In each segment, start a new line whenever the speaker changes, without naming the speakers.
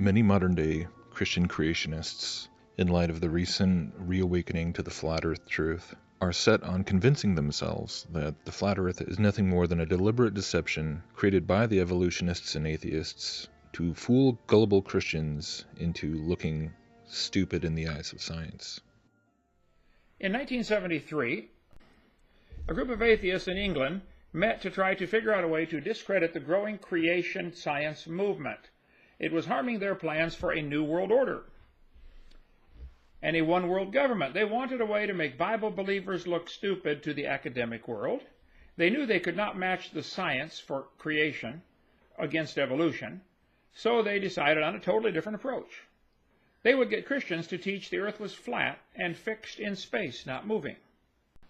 Many modern-day Christian creationists, in light of the recent reawakening to the flat Earth truth, are set on convincing themselves that the flat Earth is nothing more than a deliberate deception created by the evolutionists and atheists to fool gullible Christians into looking stupid in the eyes of science.
In 1973, a group of atheists in England met to try to figure out a way to discredit the growing creation science movement. It was harming their plans for a new world order and a one-world government. They wanted a way to make Bible believers look stupid to the academic world. They knew they could not match the science for creation against evolution, so they decided on a totally different approach. They would get Christians to teach the earth was flat and fixed in space, not moving.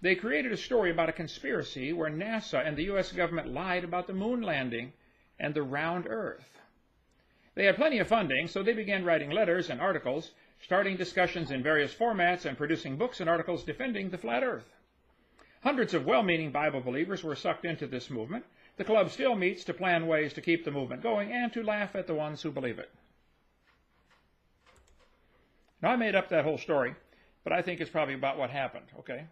They created a story about a conspiracy where NASA and the U.S. government lied about the moon landing and the round earth. They had plenty of funding, so they began writing letters and articles, starting discussions in various formats and producing books and articles defending the flat earth. Hundreds of well-meaning Bible believers were sucked into this movement. The club still meets to plan ways to keep the movement going and to laugh at the ones who believe it. Now, I made up that whole story, but I think it's probably about what happened, okay?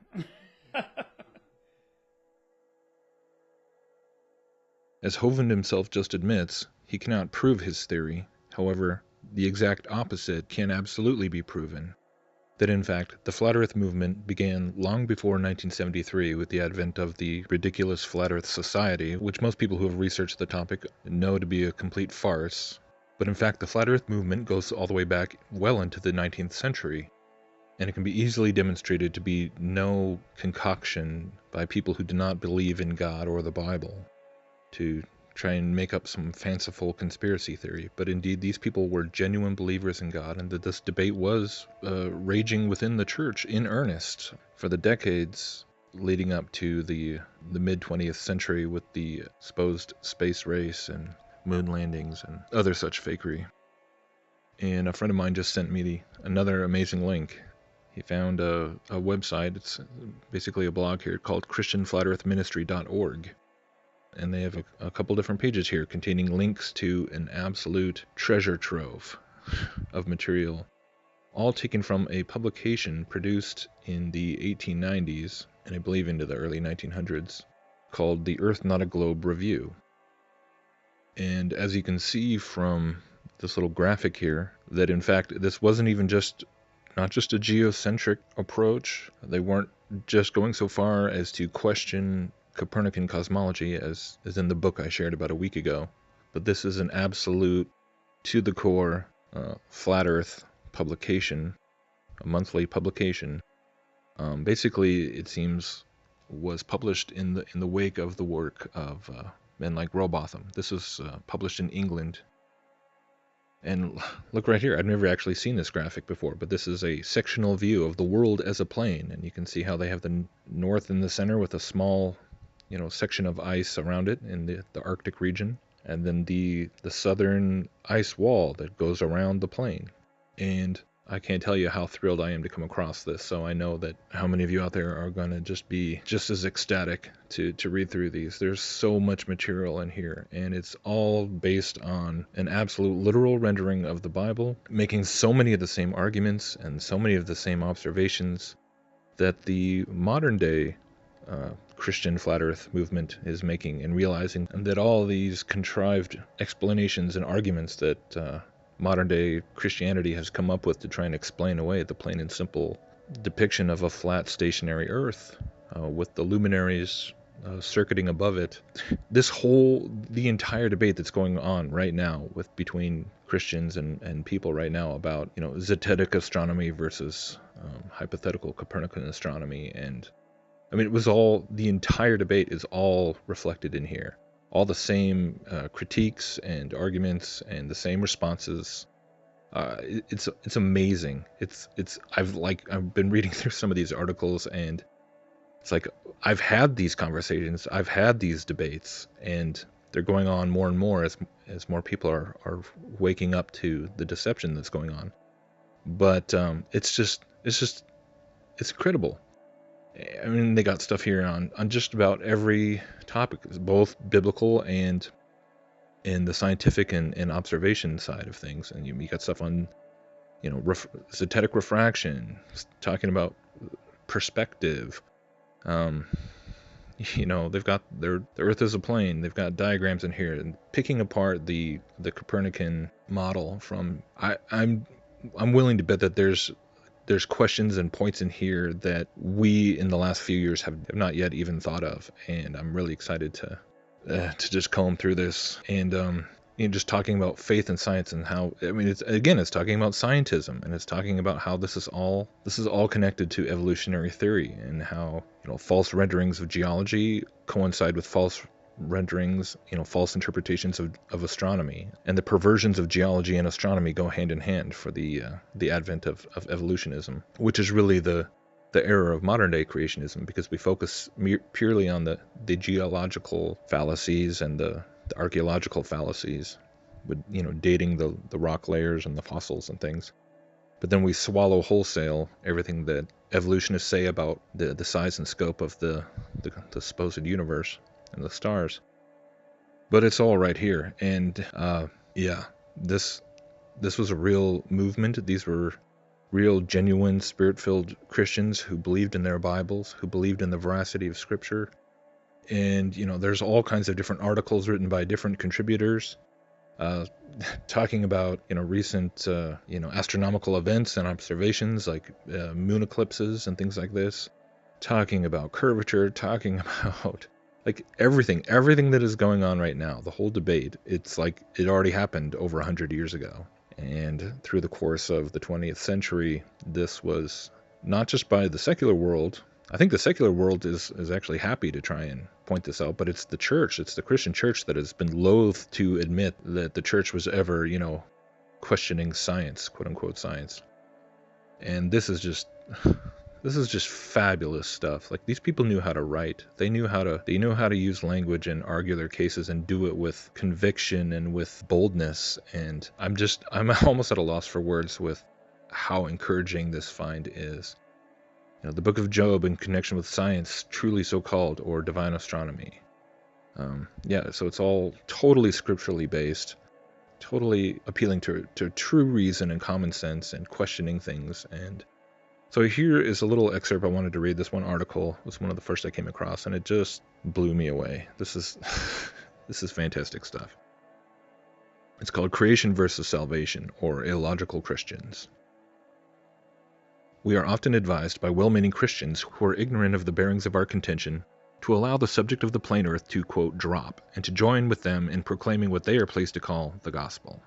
As Hovind himself just admits, he cannot prove his theory. However, the exact opposite can absolutely be proven. That in fact, the Flat Earth movement began long before 1973 with the advent of the ridiculous Flat Earth Society, which most people who have researched the topic know to be a complete farce. But in fact, the Flat Earth movement goes all the way back well into the 19th century. And it can be easily demonstrated to be no concoction by people who do not believe in God or the Bible to try and make up some fanciful conspiracy theory. But indeed, these people were genuine believers in God, and that this debate was raging within the church in earnest for the decades leading up to the mid-20th century with the supposed space race and moon landings and other such fakery. And a friend of mine just sent me another amazing link. He found a website, it's basically a blog here called christianflatearthministry.org. And they have a couple different pages here containing links to an absolute treasure trove of material, all taken from a publication produced in the 1890s, and I believe into the early 1900s, called the Earth Not a Globe Review. And as you can see from this little graphic here, that in fact this wasn't even not just a geocentric approach. They weren't just going so far as to question Copernican cosmology as in the book I shared about a week ago, but this is an absolute, to the core, flat Earth publication, a monthly publication. Basically, it seems, was published in the wake of the work of men like Robotham. This was published in England. And look right here, I've never actually seen this graphic before, but this is a sectional view of the world as a plane, and you can see how they have the north in the center with a small, section of ice around it in the Arctic region, and then the southern ice wall that goes around the plane. And I can't tell you how thrilled I am to come across this, so I know that how many of you out there are going to just be just as ecstatic to read through these. There's so much material in here, and it's all based on an absolute literal rendering of the Bible, making so many of the same arguments and so many of the same observations that the modern day Christian flat earth movement is making, and realizing that all these contrived explanations and arguments that modern day Christianity has come up with to try and explain away the plain and simple depiction of a flat stationary earth with the luminaries circuiting above it. The entire debate that's going on right now between Christians and people right now about zetetic astronomy versus hypothetical Copernican astronomy, and I mean, the entire debate is all reflected in here. All the same critiques and arguments and the same responses. It's amazing. I've been reading through some of these articles, and it's like I've had these conversations, I've had these debates, and they're going on more and more as more people are waking up to the deception that's going on. But it's incredible. I mean, they got stuff here on just about every topic, both biblical and in the scientific and observation side of things. And you got stuff on, zetetic refraction, talking about perspective. They've got the Earth is a plane. They've got diagrams in here and picking apart the Copernican model from. I'm willing to bet that there's questions and points in here that we in the last few years have not yet even thought of, and I'm really excited to just comb through this and just talking about faith and science and how it's talking about scientism, and it's talking about how this is all connected to evolutionary theory, and how false renderings of geology coincide with false renderings, false interpretations of astronomy, and the perversions of geology and astronomy go hand in hand for the advent of evolutionism, which is really the error of modern day creationism, because we focus purely on the geological fallacies and the archaeological fallacies, with dating the rock layers and the fossils and things. But then we swallow wholesale everything that evolutionists say about the size and scope of the supposed universe and the stars. But it's all right here. And this was a real movement. These were real, genuine, spirit-filled Christians who believed in their Bibles, who believed in the veracity of Scripture. And, there's all kinds of different articles written by different contributors talking about, recent, astronomical events and observations like moon eclipses and things like this, talking about curvature, talking about like everything that is going on right now, the whole debate. It's like it already happened over 100 years ago. And through the course of the 20th century, this was not just by the secular world. I think the secular world is actually happy to try and point this out, but it's the church, it's the Christian church that has been loath to admit that the church was ever, questioning science, quote unquote science. And this is just fabulous stuff. Like, these people knew how to write. They knew how to use language and argue their cases and do it with conviction and with boldness. And I'm almost at a loss for words with how encouraging this find is. The Book of Job in connection with science, truly so called, or divine astronomy. So it's all totally scripturally based, totally appealing to true reason and common sense and questioning things. And so here is a little excerpt I wanted to read. This one article was one of the first I came across, and it just blew me away. This is fantastic stuff. It's called Creation versus Salvation, or Illogical Christians. We are often advised by well-meaning Christians who are ignorant of the bearings of our contention to allow the subject of the plain earth to, quote, drop, and to join with them in proclaiming what they are pleased to call the gospel.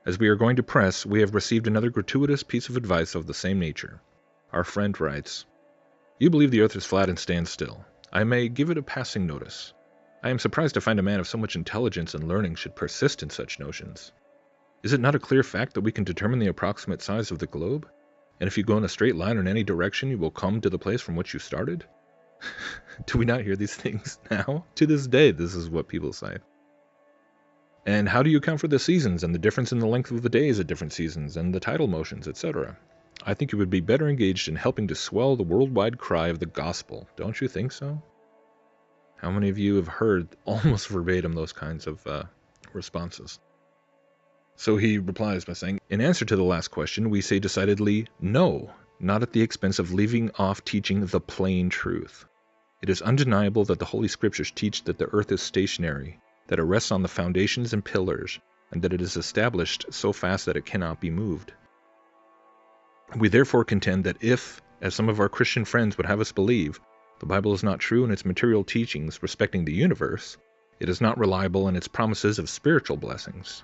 As we are going to press, we have received another gratuitous piece of advice of the same nature. Our friend writes, "You believe the earth is flat and stands still. I may give it a passing notice. I am surprised to find a man of so much intelligence and learning should persist in such notions. Is it not a clear fact that we can determine the approximate size of the globe? And if you go in a straight line in any direction, you will come to the place from which you started?" Do we not hear these things now? To this day, this is what people say. "And how do you account for the seasons and the difference in the length of the days at different seasons and the tidal motions, etc.? I think you would be better engaged in helping to swell the worldwide cry of the gospel. Don't you think so?" How many of you have heard almost verbatim those kinds of responses? So he replies by saying, "In answer to the last question, we say decidedly no, not at the expense of leaving off teaching the plain truth. It is undeniable that the Holy Scriptures teach that the earth is stationary, that it rests on the foundations and pillars, and that it is established so fast that it cannot be moved. We therefore contend that if, as some of our Christian friends would have us believe, the Bible is not true in its material teachings respecting the universe, it is not reliable in its promises of spiritual blessings.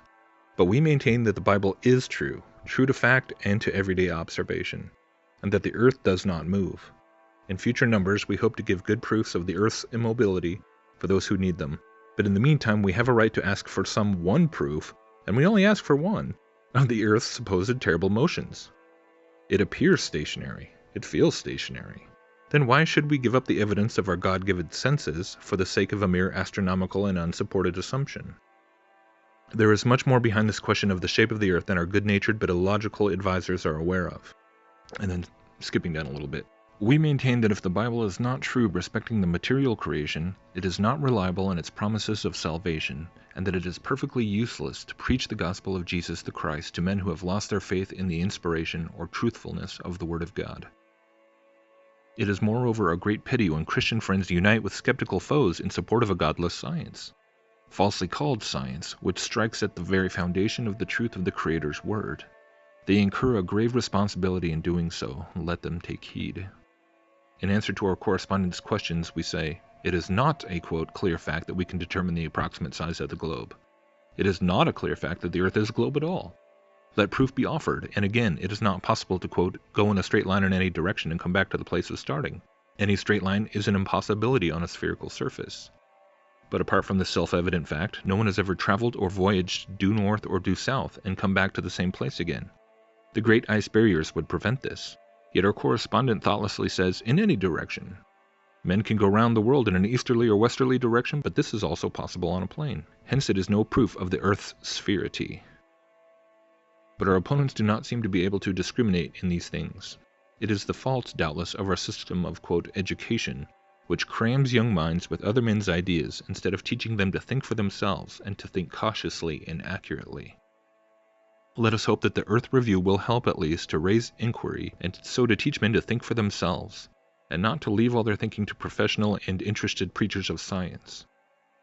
But we maintain that the Bible is true to fact and to everyday observation, and that the earth does not move. In future numbers, we hope to give good proofs of the earth's immobility for those who need them, but in the meantime we have a right to ask for some one proof, and we only ask for one, of the earth's supposed terrible motions. It appears stationary, it feels stationary. Then why should we give up the evidence of our God-given senses for the sake of a mere astronomical and unsupported assumption? There is much more behind this question of the shape of the earth than our good-natured but illogical advisors are aware of." And then, skipping down a little bit, We maintain that if the Bible is not true respecting the material creation, it is not reliable in its promises of salvation, and that it is perfectly useless to preach the gospel of Jesus the Christ to men who have lost their faith in the inspiration or truthfulness of the Word of God. It is moreover a great pity when Christian friends unite with skeptical foes in support of a godless science, falsely called science, which strikes at the very foundation of the truth of the Creator's Word. They incur a grave responsibility in doing so, and let them take heed. In answer to our correspondent's questions, we say, it is not a, quote, clear fact that we can determine the approximate size of the globe. It is not a clear fact that the Earth is a globe at all. Let proof be offered, and again, it is not possible to, quote, go in a straight line in any direction and come back to the place of starting. Any straight line is an impossibility on a spherical surface. But apart from this self-evident fact, no one has ever traveled or voyaged due north or due south and come back to the same place again. The great ice barriers would prevent this. Yet our correspondent thoughtlessly says, in any direction. Men can go round the world in an easterly or westerly direction, but this is also possible on a plane. Hence it is no proof of the Earth's sphericity. But our opponents do not seem to be able to discriminate in these things. It is the fault, doubtless, of our system of, quote, education, which crams young minds with other men's ideas instead of teaching them to think for themselves and to think cautiously and accurately. Let us hope that the Earth Review will help at least to raise inquiry and so to teach men to think for themselves, and not to leave all their thinking to professional and interested preachers of science.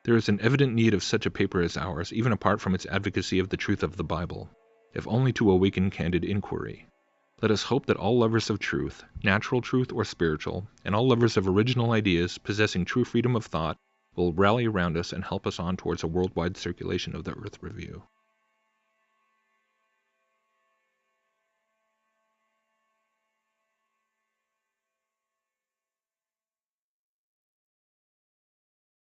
There is an evident need of such a paper as ours, even apart from its advocacy of the truth of the Bible, if only to awaken candid inquiry. Let us hope that all lovers of truth, natural truth or spiritual, and all lovers of original ideas possessing true freedom of thought will rally around us and help us on towards a worldwide circulation of the Earth Review.